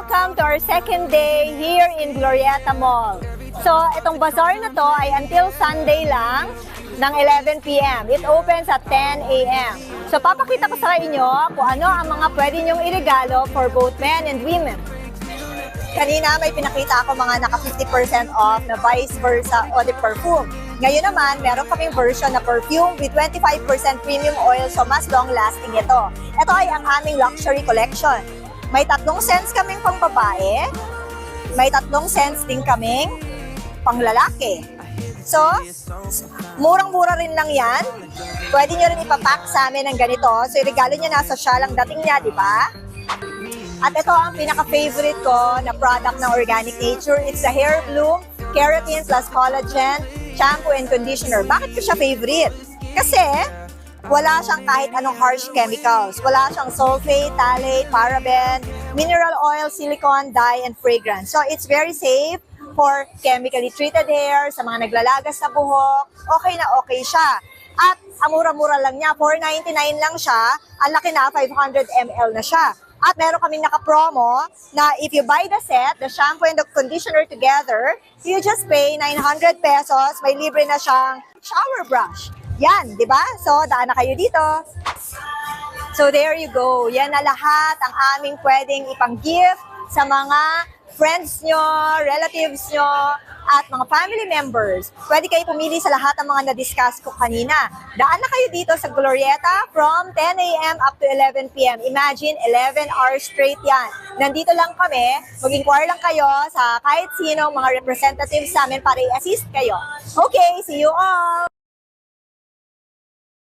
welcome to our second day here in Glorieta Mall. So, itong bazaar na to ay until Sunday lang ng 11 p.m. It opens at 10 a.m. So, papakita ko sa inyo kung ano ang mga pwede nyong iregalo for both men and women. Kanina may pinakita ako mga naka 50% off na vice versa eau de perfume. Ngayon naman, meron kaming version na perfume with 25% premium oil, so mas long-lasting ito. Ito ay ang aming luxury collection. May 3 scents kaming pang babae, may 3 scents din kaming pang lalaki. So, murang-mura rin lang yan. Pwede nyo rin ipapack sa amin ng ganito. So, regalo nyo nasa siya lang dating niya, di ba? At ito ang pinaka-favorite ko na product ng Organic Nature. It's the Hair Bloom Keratin plus Collagen Shampoo and Conditioner. Bakit ko siya favorite? Kasi wala siyang kahit anong harsh chemicals. Wala siyang sulfate, phthalate, paraben, mineral oil, silicone, dye, and fragrance. So it's very safe for chemically treated hair, sa mga naglalagas na buhok. Okay na okay siya. At ang mura-mura lang niya, $4.99 lang siya. Ang laki na, 500 ml na siya. At meron kaming naka-promo na if you buy the set, the shampoo and the conditioner together, you just pay 900 pesos. May libre na siyang shower brush. Yan, di ba? So, daan na kayo dito. So, there you go. Yan na lahat ang aming pwedeng ipang-gift sa mga friends nyo, relatives nyo, at mga family members. Pwede kayo pumili sa lahat ng mga na-discuss ko kanina. Daan na kayo dito sa Glorieta from 10 a.m. up to 11 p.m. Imagine, 11 hours straight yan. Nandito lang kami. Mag-inquire lang kayo sa kahit sino mga representatives sa amin para i-assist kayo. Okay, see you all!